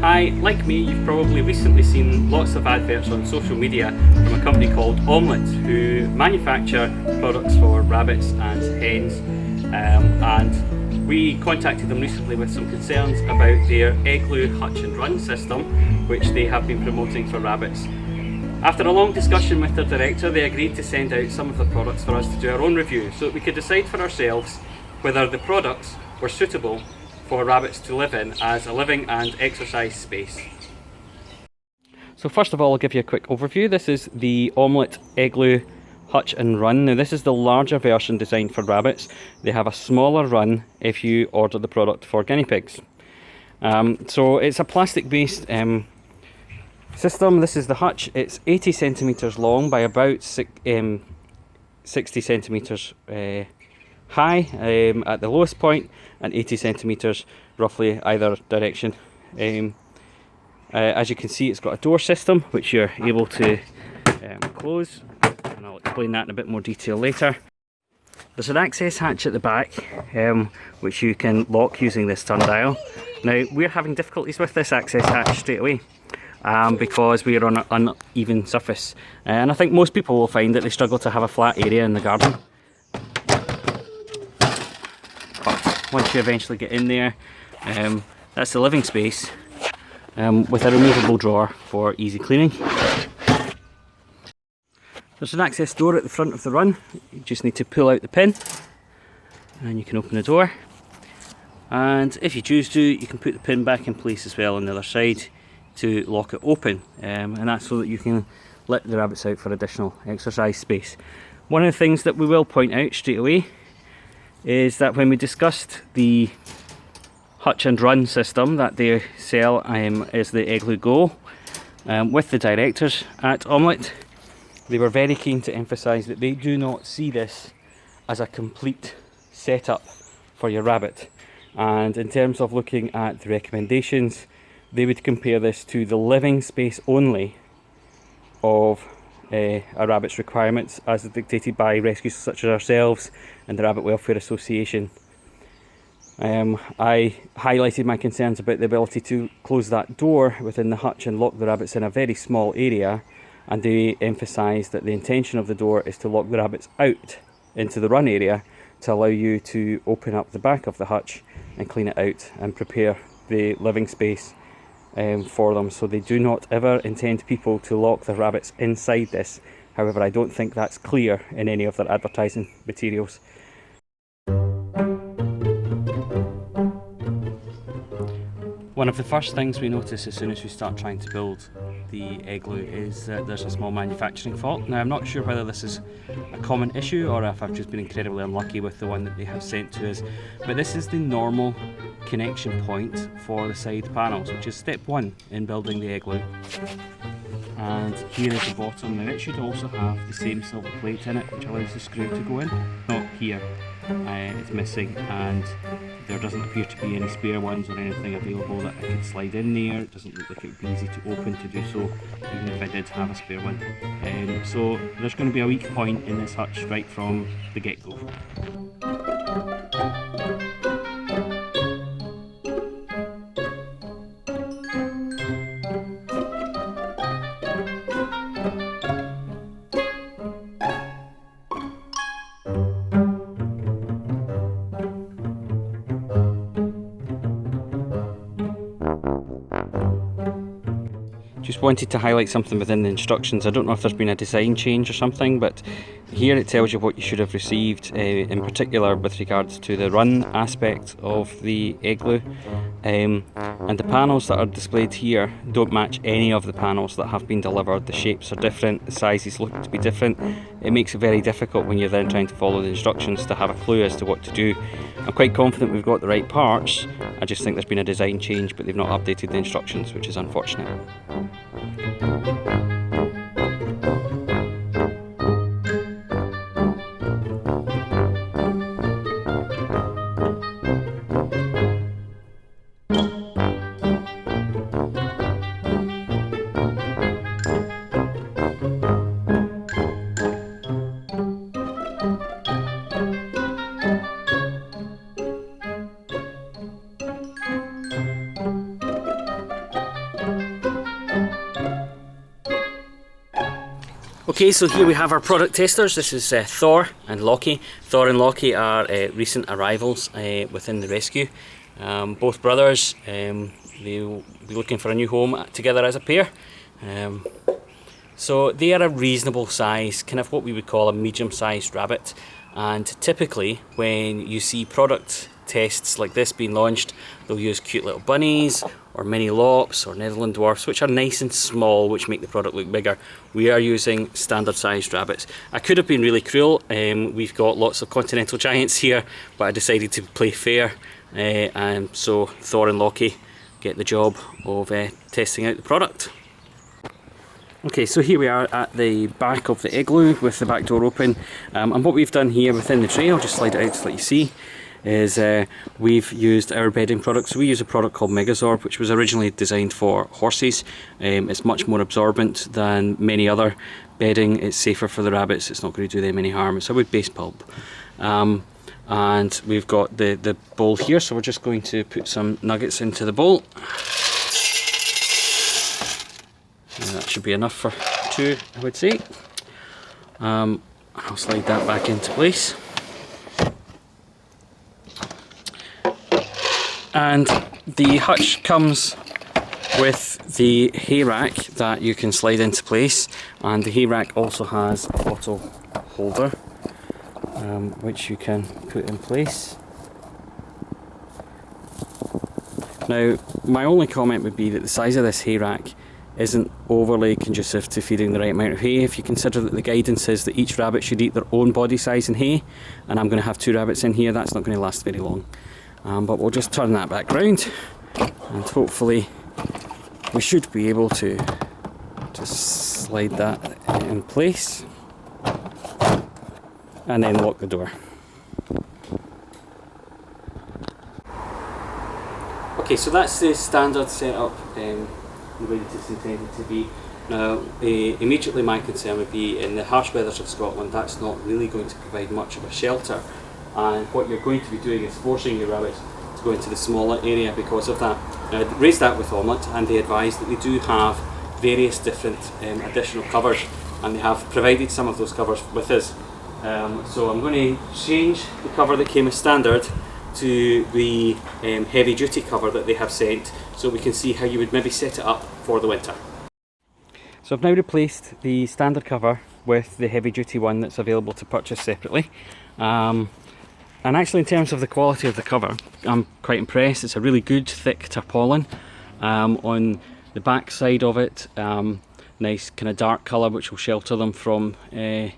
Hi, like me, you've probably recently seen lots of adverts on social media from a company called Omlet, who manufacture products for rabbits and hens, and we contacted them recently with some concerns about their Eglu Hutch and Run system, which they have been promoting for rabbits. After a long discussion with their director, they agreed to send out some of the products for us to do our own review, so that we could decide for ourselves whether the products were suitable for rabbits to live in as a living and exercise space. So first of all, I'll give you a quick overview. This is the Omlet Eglu Hutch and Run. Now this is the larger version designed for rabbits. They have a smaller run if you order the product for guinea pigs. So it's a plastic based system. This is the Hutch. It's 80 centimetres long by about 60 centimetres high at the lowest point, and 80 centimetres roughly either direction. As you can see, it's got a door system which you're able to close, and I'll explain that in a bit more detail later. There's an access hatch at the back which you can lock using this turn dial. Now we're having difficulties with this access hatch straight away because we are on an uneven surface, and I think most people will find that they struggle to have a flat area in the garden. Once you eventually get in there, that's the living space with a removable drawer for easy cleaning. There's an access door at the front of the run. You just need to pull out the pin and you can open the door, and if you choose to, you can put the pin back in place as well on the other side to lock it open, and that's so that you can let the rabbits out for additional exercise space. One of the things that we will point out straight away is that when we discussed the Hutch and Run system that they sell is the Eglu Go with the directors at Omlet, they were very keen to emphasise that they do not see this as a complete setup for your rabbit, and in terms of looking at the recommendations, they would compare this to the living space only of a rabbit's requirements as dictated by rescues such as ourselves and the Rabbit Welfare Association. I highlighted my concerns about the ability to close that door within the hutch and lock the rabbits in a very small area, and they emphasised that the intention of the door is to lock the rabbits out into the run area to allow you to open up the back of the hutch and clean it out and prepare the living space for them. So they do not ever intend people to lock the rabbits inside this. However, I don't think that's clear in any of their advertising materials. One of the first things we notice as soon as we start trying to build the Eglu is that there's a small manufacturing fault. Now I'm not sure whether this is a common issue or if I've just been incredibly unlucky with the one that they have sent to us, but this is the normal connection point for the side panels, which is step one in building the Eglu. And here is the bottom. Now it should also have the same silver plate in it which allows the screw to go in. Not here, it's missing, and there doesn't appear to be any spare ones or anything available that I could slide in there. It doesn't look like it would be easy to open to do so, even if I did have a spare one. So there's going to be a weak point in this hutch right from the get-go. Just wanted to highlight something within the instructions. I don't know if there's been a design change or something, but here it tells you what you should have received, in particular with regards to the run aspect of the Eglu. And the panels that are displayed here don't match any of the panels that have been delivered. The shapes are different, the sizes look to be different. It makes it very difficult when you're then trying to follow the instructions to have a clue as to what to do. I'm quite confident we've got the right parts, I just think there's been a design change, but they've not updated the instructions, which is unfortunate. Okay, so here we have our product testers. This is Thor and Lockie. Thor and Lockie are recent arrivals within the rescue. Both brothers, they'll be looking for a new home together as a pair. So they are a reasonable size, kind of what we would call a medium-sized rabbit. And typically when you see product tests like this being launched, they'll use cute little bunnies or mini lops or Netherland dwarfs, which are nice and small, which make the product look bigger. We are using standard sized rabbits. I could have been really cruel. We've got lots of continental giants here, but I decided to play fair, and so Thor and Lockie get the job of testing out the product. Okay, so here we are at the back of the Eglu with the back door open, and what we've done here within the tray, I'll just slide it out to let you see, is we've used our bedding product. So we use a product called Megazorb, which was originally designed for horses. It's much more absorbent than many other bedding. It's safer for the rabbits. It's not going to do them any harm. It's a wood-based pulp. And we've got the bowl here, so we're just going to put some nuggets into the bowl. That should be enough for two, I would say. I'll slide that back into place. And the hutch comes with the hay rack that you can slide into place, and the hay rack also has a bottle holder which you can put in place. Now, my only comment would be that the size of this hay rack isn't overly conducive to feeding the right amount of hay. If you consider that the guidance is that each rabbit should eat their own body size in hay, and I'm going to have 2 rabbits in here, that's not going to last very long. But we'll just turn that back round, and hopefully we should be able to just slide that in place and then lock the door. Okay, so that's the standard setup, the way that it's intended to be. Now, immediately my concern would be in the harsh weathers of Scotland, that's not really going to provide much of a shelter. And what you're going to be doing is forcing your rabbits to go into the smaller area because of that. Now, I raised that with Omlet, and they advised that they do have various different additional covers, and they have provided some of those covers with us. So I'm going to change the cover that came as standard to the heavy duty cover that they have sent, so we can see how you would maybe set it up for the winter. So I've now replaced the standard cover with the heavy duty one that's available to purchase separately. And actually, in terms of the quality of the cover, I'm quite impressed. It's a really good thick tarpaulin. On the back side of it, nice kind of dark colour which will shelter them from the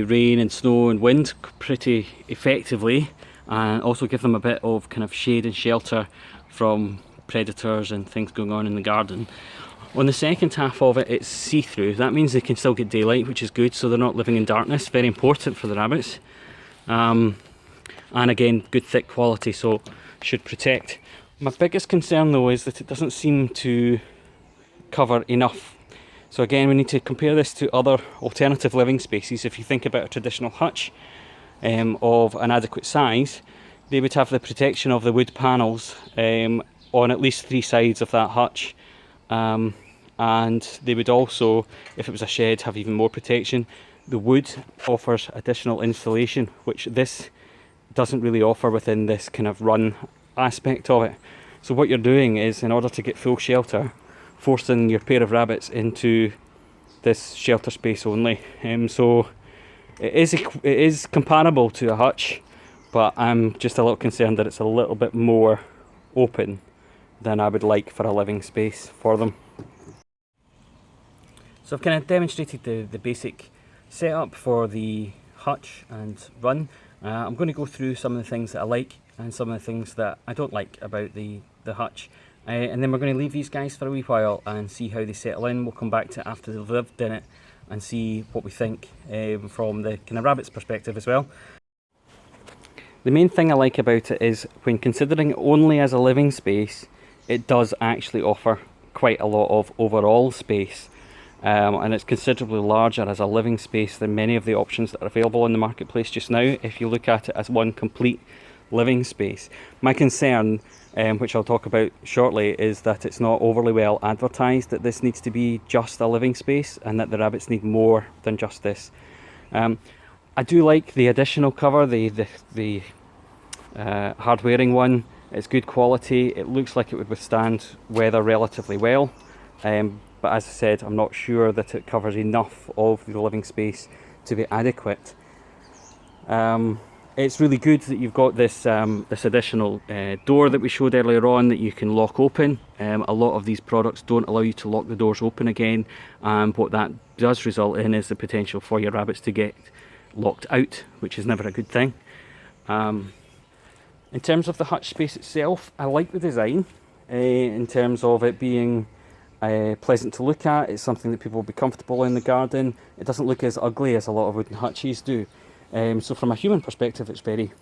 rain and snow and wind pretty effectively, and also give them a bit of kind of shade and shelter from predators and things going on in the garden. On the second half of it, it's see-through. That means they can still get daylight, which is good, so they're not living in darkness. Very important for the rabbits. And again, good thick quality, so should protect. My biggest concern though is that it doesn't seem to cover enough. So again, we need to compare this to other alternative living spaces. If you think about a traditional hutch of an adequate size, they would have the protection of the wood panels on at least 3 sides of that hutch. And they would also, if it was a shed, have even more protection. The wood offers additional insulation, which this doesn't really offer within this kind of run aspect of it. So what you're doing is, in order to get full shelter, forcing your pair of rabbits into this shelter space only. So it is comparable to a hutch, but I'm just a little concerned that it's a little bit more open than I would like for a living space for them. So I've kind of demonstrated the basic setup for the hutch and run. I'm going to go through some of the things that I like and some of the things that I don't like about the hutch, and then we're going to leave these guys for a wee while and see how they settle in. We'll come back to it after they've lived in it and see what we think from the kind of rabbit's perspective as well. The main thing I like about it is, when considering it only as a living space, it does actually offer quite a lot of overall space. And it's considerably larger as a living space than many of the options that are available in the marketplace just now, if you look at it as one complete living space. My concern which I'll talk about shortly, is that it's not overly well advertised that this needs to be just a living space and that the rabbits need more than just this. I do like the additional cover, the hard wearing one. It's good quality. It looks like it would withstand weather relatively well, but as I said, I'm not sure that it covers enough of the living space to be adequate. It's really good that you've got this this additional door that we showed earlier on that you can lock open. A lot of these products don't allow you to lock the doors open again, and what that does result in is the potential for your rabbits to get locked out, which is never a good thing. In terms of the hutch space itself, I like the design in terms of it being pleasant to look at. It's something that people will be comfortable in the garden. It doesn't look as ugly as a lot of wooden hutches do. So from a human perspective, it's very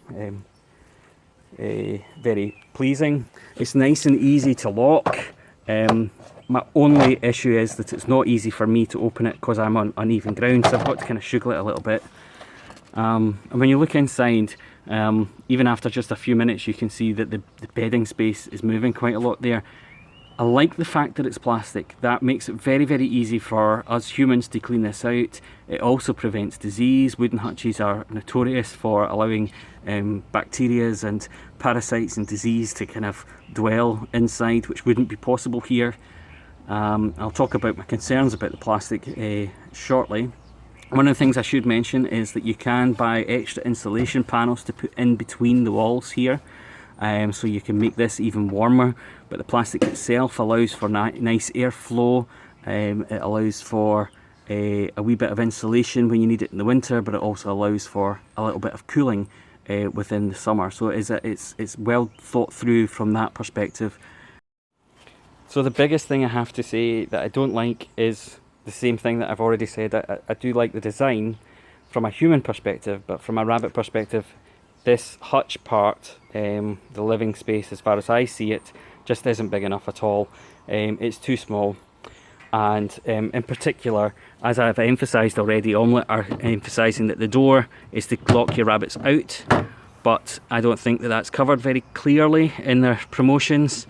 very pleasing. It's nice and easy to lock. My only issue is that it's not easy for me to open it because I'm on uneven ground, so I've got to kind of sugar it a little bit. And when you look inside, even after just a few minutes, you can see that the bedding space is moving quite a lot there. I like the fact that it's plastic. That makes it very, very easy for us humans to clean this out. It also prevents disease. Wooden hutches are notorious for allowing bacteria and parasites and disease to kind of dwell inside, which wouldn't be possible here. I'll talk about my concerns about the plastic shortly. One of the things I should mention is that you can buy extra insulation panels to put in between the walls here. So you can make this even warmer, but the plastic itself allows for nice airflow. It allows for a wee bit of insulation when you need it in the winter, but it also allows for a little bit of cooling within the summer. So it's well thought through from that perspective. So the biggest thing I have to say that I don't like is the same thing that I've already said. I do like the design from a human perspective, but from a rabbit perspective, this hutch part, the living space as far as I see it, just isn't big enough at all. It's too small, and in particular, as I've emphasised already, Omlet are emphasising that the door is to lock your rabbits out, but I don't think that that's covered very clearly in their promotions,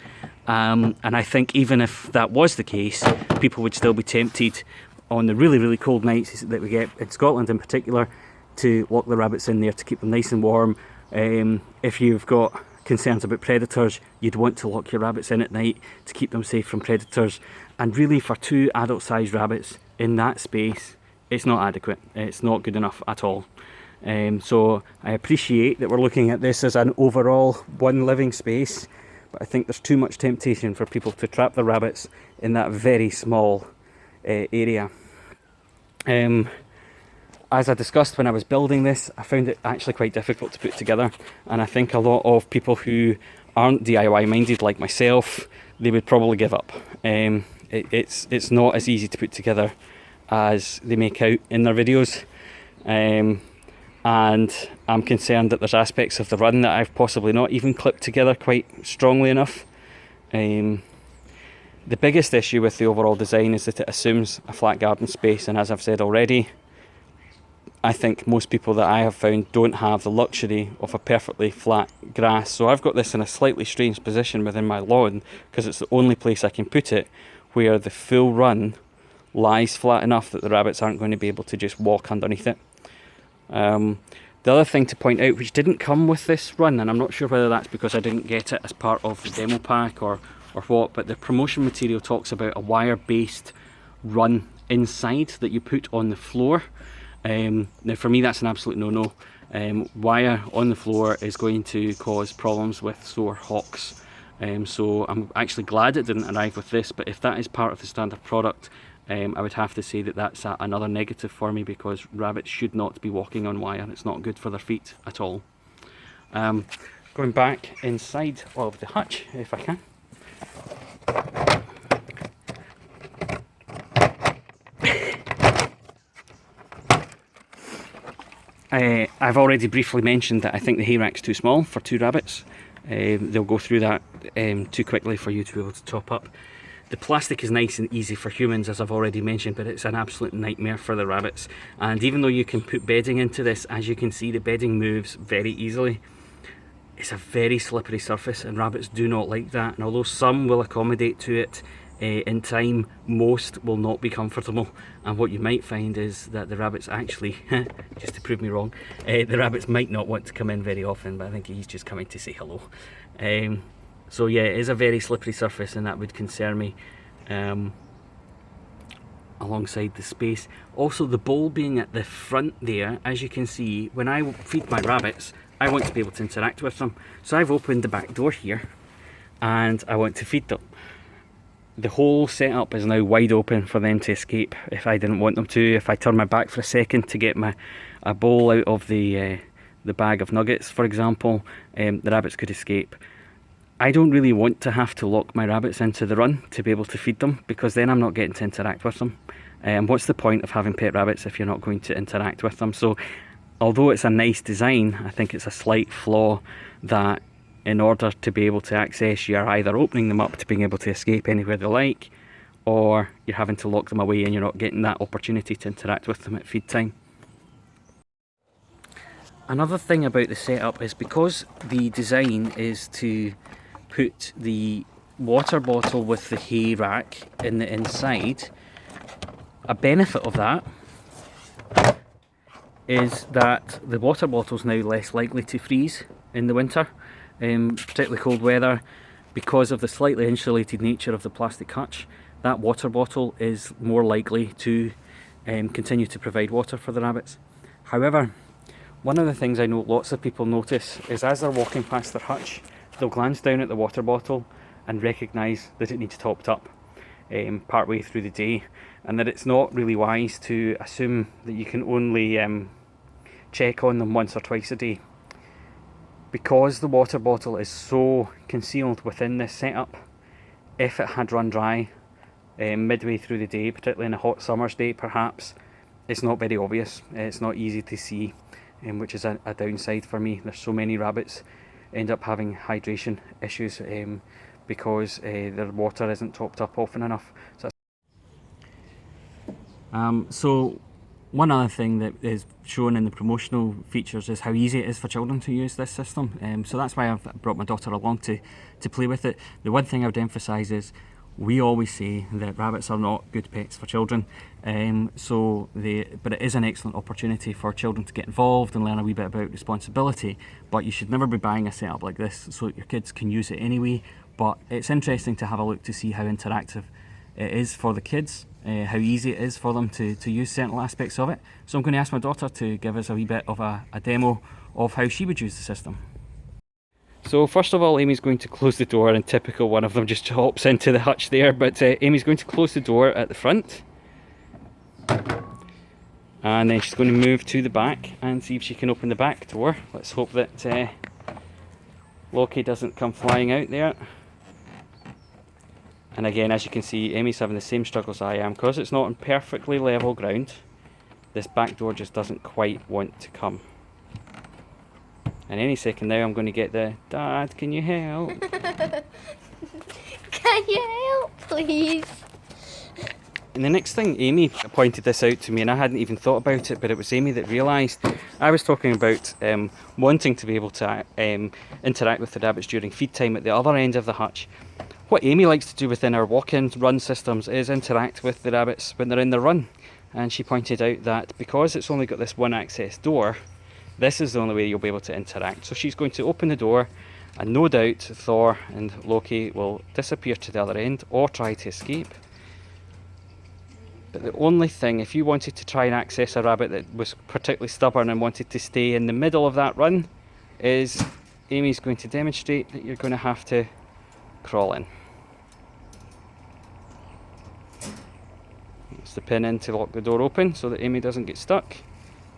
and I think even if that was the case, people would still be tempted on the really, really cold nights that we get in Scotland in particular to lock the rabbits in there to keep them nice and warm. If you've got concerns about predators, you'd want to lock your rabbits in at night to keep them safe from predators. And really, for 2 adult-sized rabbits in that space, it's not adequate. It's not good enough at all. So I appreciate that we're looking at this as an overall one living space, but I think there's too much temptation for people to trap the rabbits in that very small area. As I discussed when I was building this, I found it actually quite difficult to put together, and I think a lot of people who aren't DIY minded like myself, they would probably give up. It's not as easy to put together as they make out in their videos, and I'm concerned that there's aspects of the run that I've possibly not even clipped together quite strongly enough. The biggest issue with the overall design is that it assumes a flat garden space, and as I've said already, I think most people that I have found don't have the luxury of a perfectly flat grass. So I've got this in a slightly strange position within my lawn because it's the only place I can put it where the full run lies flat enough that the rabbits aren't going to be able to just walk underneath it. The other thing to point out, which didn't come with this run, and I'm not sure whether that's because I didn't get it as part of the demo pack or what, but the promotion material talks about a wire-based run inside that you put on the floor. Now for me that's an absolute no-no. Wire on the floor is going to cause problems with sore hocks, so I'm actually glad it didn't arrive with this, but if that is part of the standard product, I would have to say that that's another negative for me, because rabbits should not be walking on wire. It's not good for their feet at all. Going back inside of the hutch if I can. I've already briefly mentioned that I think the hay rack's too small for 2 rabbits. They'll go through that too quickly for you to be able to top up. The plastic is nice and easy for humans, as I've already mentioned, but it's an absolute nightmare for the rabbits. And even though you can put bedding into this, as you can see, the bedding moves very easily. it's a very slippery surface and rabbits do not like that, and although some will accommodate to it in time, most will not be comfortable. And what you might find is that the rabbits actually, just to prove me wrong, the rabbits might not want to come in very often, but I think he's just coming to say hello. So yeah, it is a very slippery surface, and that would concern me, alongside the space. Also, the bowl being at the front there, as you can see, when I feed my rabbits, I want to be able to interact with them. So I've opened the back door here and I want to feed them. The whole setup is now wide open for them to escape if I didn't want them to. If I turn my back for a second to get a bowl out of the bag of nuggets, for example, the rabbits could escape. I don't really want to have to lock my rabbits into the run to be able to feed them, because then I'm not getting to interact with them. What's the point of having pet rabbits if you're not going to interact with them? So although it's a nice design, I think it's a slight flaw that in order to be able to access, you're either opening them up to being able to escape anywhere they like, or you're having to lock them away and you're not getting that opportunity to interact with them at feed time. Another thing about the setup is, because the design is to put the water bottle with the hay rack in the inside, a benefit of that is that the water bottle is now less likely to freeze in the winter, particularly cold weather. Because of the slightly insulated nature of the plastic hutch, that water bottle is more likely to continue to provide water for the rabbits. However, one of the things I know lots of people notice is, as they're walking past their hutch, they'll glance down at the water bottle and recognise that it needs topped up partway through the day, and that it's not really wise to assume that you can only check on them once or twice a day. Because the water bottle is so concealed within this setup, if it had run dry midway through the day, particularly in a hot summer's day perhaps, it's not very obvious, it's not easy to see, which is a downside for me. There's so many rabbits end up having hydration issues because their water isn't topped up often enough. So one other thing that is shown in the promotional features is how easy it is for children to use this system. So that's why I've brought my daughter along to play with it. The one thing I would emphasise is, we always say that rabbits are not good pets for children, but it is an excellent opportunity for children to get involved and learn a wee bit about responsibility. But you should never be buying a setup like this so that your kids can use it anyway. But it's interesting to have a look to see how interactive it is for the kids, how easy it is for them to use certain aspects of it. So I'm going to ask my daughter to give us a wee bit of a demo of how she would use the system. So first of all, Amy's going to close the door, and typical one of them just hops into the hutch there, but Amy's going to close the door at the front, and then she's going to move to the back and see if she can open the back door. Let's hope that Loki doesn't come flying out there. And again, as you can see, Amy's having the same struggles I am. Because it's not on perfectly level ground, this back door just doesn't quite want to come. And any second now I'm going to get the, "Dad, can you help?" Can you help, please? And the next thing, Amy pointed this out to me, and I hadn't even thought about it, but it was Amy that realised. I was talking about wanting to be able to interact with the rabbits during feed time at the other end of the hutch. What Amy likes to do within our walk-in run systems is interact with the rabbits when they're in the run. And she pointed out that because it's only got this one access door, this is the only way you'll be able to interact. So she's going to open the door, and no doubt Thor and Loki will disappear to the other end or try to escape. But the only thing, if you wanted to try and access a rabbit that was particularly stubborn and wanted to stay in the middle of that run, is Amy's going to demonstrate that you're going to have to crawl in. It's the pin in to lock the door open so that Amy doesn't get stuck,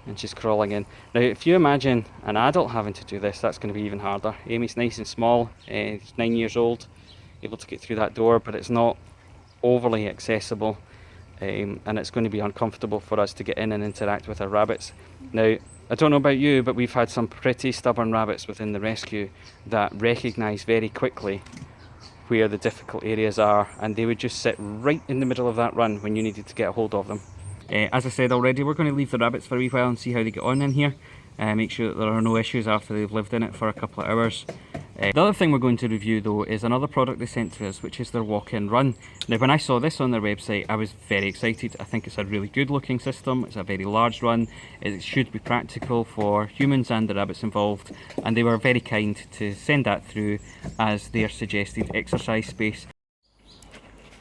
and she's crawling in. Now if you imagine an adult having to do this, that's going to be even harder. Amy's nice and small, she's 9 years old, able to get through that door, but it's not overly accessible, and it's going to be uncomfortable for us to get in and interact with our rabbits. Now I don't know about you, but we've had some pretty stubborn rabbits within the rescue that recognise very quickly where the difficult areas are, and they would just sit right in the middle of that run when you needed to get a hold of them. As I said already, we're going to leave the rabbits for a wee while and see how they get on in here. make sure that there are no issues after they've lived in it for a couple of hours. The other thing we're going to review though is another product they sent to us, which is their Walkin Run. Now when I saw this on their website, I was very excited. I think it's a really good looking system. It's a very large run. It should be practical for humans and the rabbits involved, and they were very kind to send that through as their suggested exercise space.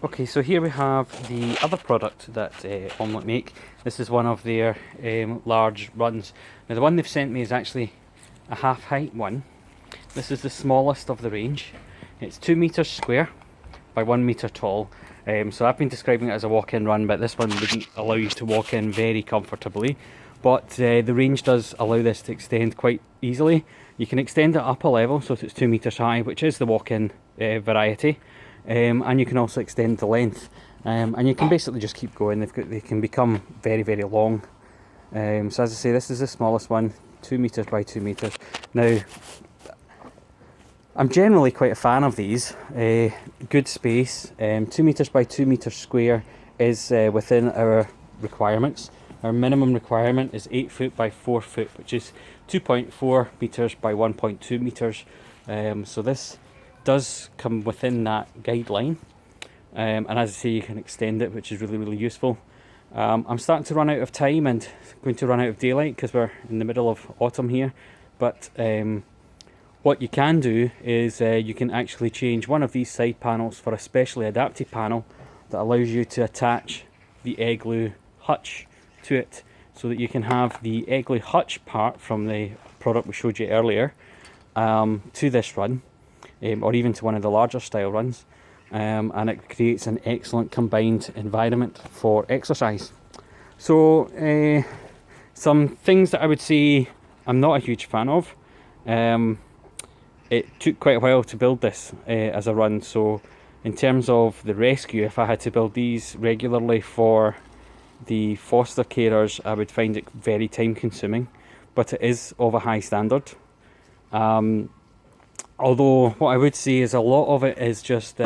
Okay, so here we have the other product that Omlet make. This is one of their large runs. Now the one they've sent me is actually a half height one. This is the smallest of the range. It's 2 meters square by 1 meter tall. So I've been describing it as a walk-in run, but this one wouldn't allow you to walk in very comfortably. But the range does allow this to extend quite easily. You can extend it up a level, so it's 2 meters high, which is the walk-in variety. And you can also extend the length. And you can basically just keep going. They can become very, very long. So as I say, this is the smallest one, 2 meters by 2 meters. Now, I'm generally quite a fan of these. Good space, 2 meters by 2 meters square is within our requirements. Our minimum requirement is 8 foot by 4 foot, which is 2.4 meters by 1.2 meters. So this does come within that guideline. And as I say, you can extend it, which is really, really useful. I'm starting to run out of time and going to run out of daylight because we're in the middle of autumn here. But what you can do is you can actually change one of these side panels for a specially adapted panel that allows you to attach the Eglu Hutch to it, so that you can have the Eglu Hutch part from the product we showed you earlier to this run, or even to one of the larger style runs, and it creates an excellent combined environment for exercise. So some things that I would say I'm not a huge fan of. It took quite a while to build this as a run, so in terms of the rescue, if I had to build these regularly for the foster carers, I would find it very time consuming, but it is of a high standard. Although what I would say is a lot of it is just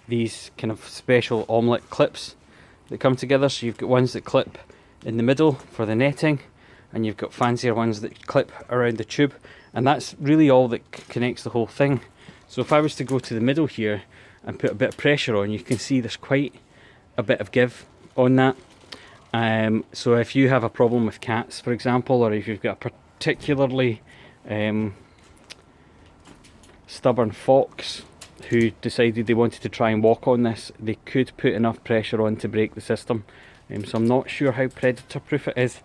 these kind of special Omlet clips that come together. So you've got ones that clip in the middle for the netting, and you've got fancier ones that clip around the tube, and that's really all that connects the whole thing. So if I was to go to the middle here and put a bit of pressure on, you can see there's quite a bit of give on that. So if you have a problem with cats, for example, or if you've got a particularly stubborn fox who decided they wanted to try and walk on this, they could put enough pressure on to break the system. So I'm not sure how predator proof it is.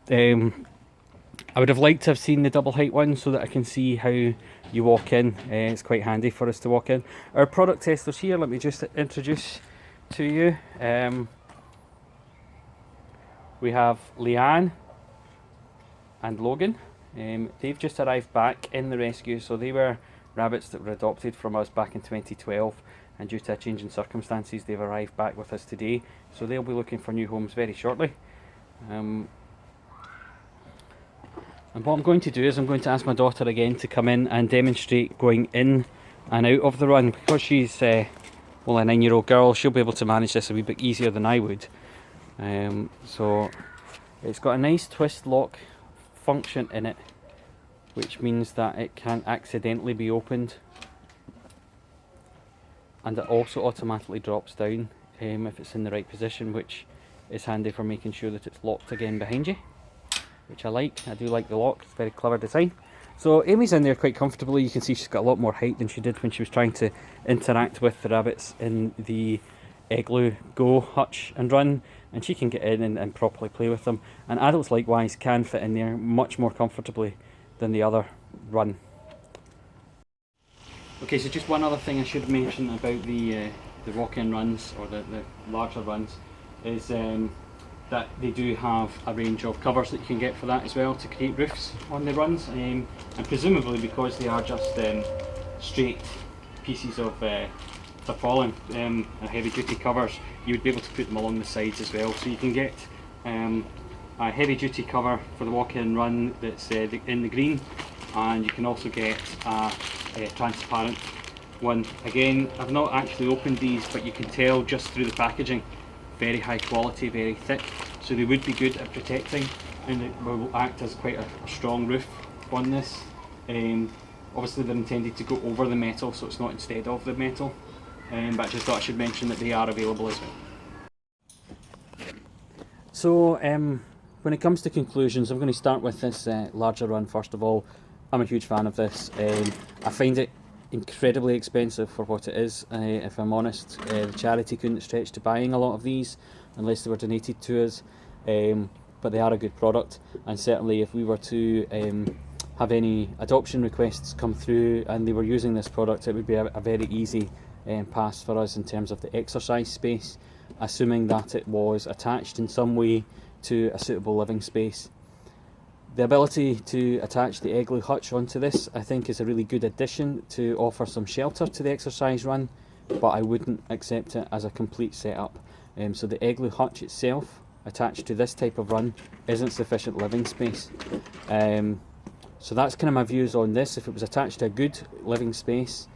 I would have liked to have seen the double height one so that I can see how you walk in. It's quite handy for us to walk in. Our product testers here, let me just introduce to you. We have Leanne and Logan. They've just arrived back in the rescue, so they were rabbits that were adopted from us back in 2012, and due to a change in circumstances they've arrived back with us today, so they'll be looking for new homes very shortly. And what I'm going to do is I'm going to ask my daughter again to come in and demonstrate going in and out of the run. Because she's well, a 9-year-old girl, she'll be able to manage this a wee bit easier than I would. So it's got a nice twist lock function in it, which means that it can accidentally be opened, and it also automatically drops down if it's in the right position, which is handy for making sure that it's locked again behind you, which I like. I do like the lock, it's a very clever design. So Amy's in there quite comfortably. You can see she's got a lot more height than she did when she was trying to interact with the rabbits in the Eglu Go Hutch and Run, and she can get in and properly play with them, and adults likewise can fit in there much more comfortably than the other run. Okay, so just one other thing I should mention about the walk-in runs, or the larger runs, is that they do have a range of covers that you can get for that as well to create roofs on the runs, and presumably because they are just straight pieces of tarpaulin, heavy duty covers, you would be able to put them along the sides as well. So you can get a heavy duty cover for the walk-in run that's in the green, and you can also get a transparent one. Again, I've not actually opened these, but you can tell just through the packaging very high quality, very thick, so they would be good at protecting, and it will act as quite a strong roof on this. Obviously they're intended to go over the metal, so it's not instead of the metal, but I just thought I should mention that they are available as well. So when it comes to conclusions, I'm going to start with this larger run first of all. I'm a huge fan of this. I find it incredibly expensive for what it is, if I'm honest. The charity couldn't stretch to buying a lot of these unless they were donated to us, but they are a good product, and certainly if we were to have any adoption requests come through and they were using this product, it would be a very easy pass for us in terms of the exercise space, assuming that it was attached in some way to a suitable living space. The ability to attach the Eglu hutch onto this, I think, is a really good addition to offer some shelter to the exercise run, but I wouldn't accept it as a complete setup. So the Eglu hutch itself, attached to this type of run, isn't sufficient living space. So that's kind of my views on this. If it was attached to a good living space,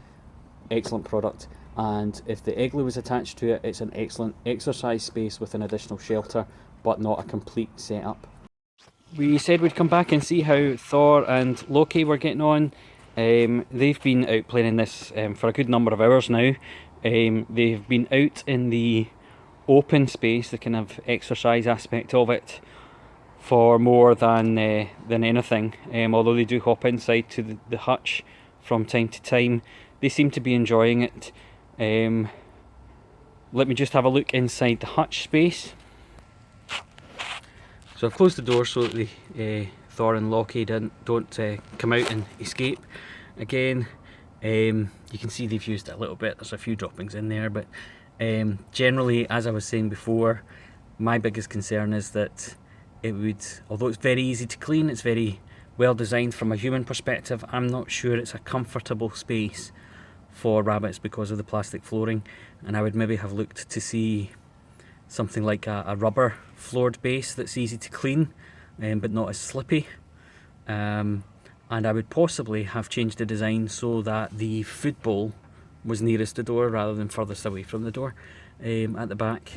excellent product. And if the Eglu was attached to it, it's an excellent exercise space with an additional shelter, but not a complete setup. We said we'd come back and see how Thor and Loki were getting on. They've been out playing in this for a good number of hours now. They've been out in the open space, the kind of exercise aspect of it, for more than anything. Although they do hop inside to the hutch from time to time, they seem to be enjoying it. Let me just have a look inside the hutch space. So I've closed the door so that the Thor and Loki don't come out and escape again. You can see they've used it a little bit. There's a few droppings in there, but generally, as I was saying before, my biggest concern is that it would, although it's very easy to clean, it's very well designed from a human perspective, I'm not sure it's a comfortable space for rabbits because of the plastic flooring, and I would maybe have looked to see something like a rubber floored base that's easy to clean, but not as slippy. And I would possibly have changed the design so that the food bowl was nearest the door rather than furthest away from the door at the back.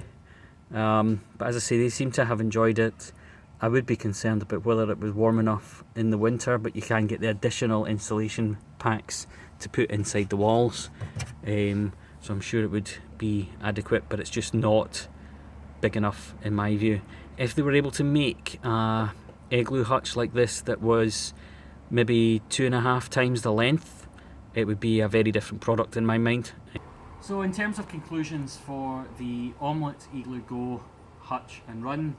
But as I say, they seem to have enjoyed it. I would be concerned about whether it was warm enough in the winter, but you can get the additional insulation packs to put inside the walls. So I'm sure it would be adequate, but it's just not big enough in my view. If they were able to make a Eglu hutch like this that was maybe 2.5 times the length, it would be a very different product in my mind. So in terms of conclusions for the Omlet Eglu Go hutch and run,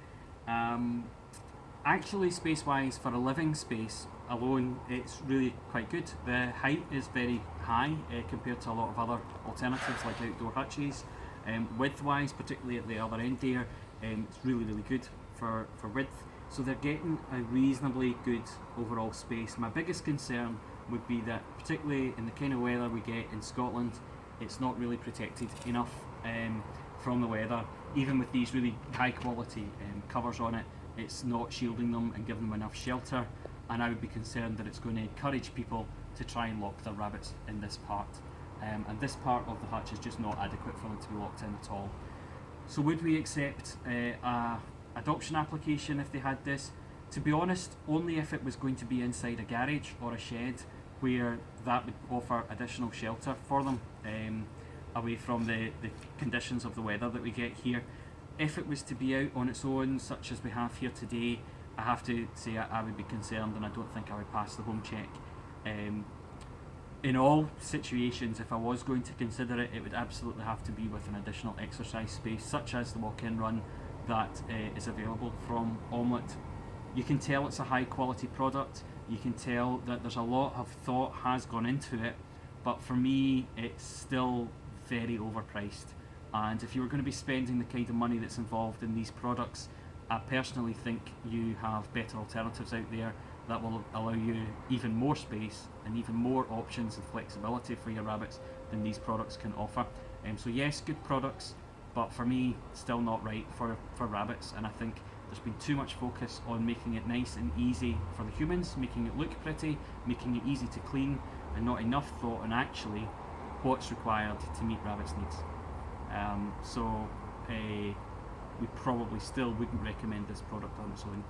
actually space-wise for a living space alone, it's really quite good. The height is very high compared to a lot of other alternatives like outdoor hutches. Width-wise, particularly at the other end there, it's really good for width. So they're getting a reasonably good overall space. My biggest concern would be that, particularly in the kind of weather we get in Scotland, it's not really protected enough from the weather. Even with these really high quality covers on it, it's not shielding them and giving them enough shelter, and I would be concerned that it's going to encourage people to try and lock their rabbits in this part. And this part of the hutch is just not adequate for them to be locked in at all. So would we accept a adoption application if they had this? To be honest, only if it was going to be inside a garage or a shed where that would offer additional shelter for them, away from the conditions of the weather that we get here. If it was to be out on its own, such as we have here today, I have to say I would be concerned, and I don't think I would pass the home check. In all situations, if I was going to consider it, it would absolutely have to be with an additional exercise space, such as the Walkin Run that is available from Omlet. You can tell it's a high quality product, you can tell that there's a lot of thought has gone into it, but for me it's still very overpriced. And if you were going to be spending the kind of money that's involved in these products, I personally think you have better alternatives out there that will allow you even more space and even more options and flexibility for your rabbits than these products can offer. So yes, good products, but for me, still not right for rabbits, and I think there's been too much focus on making it nice and easy for the humans, making it look pretty, making it easy to clean, and not enough thought on actually what's required to meet rabbits' needs. we probably still wouldn't recommend this product on its own.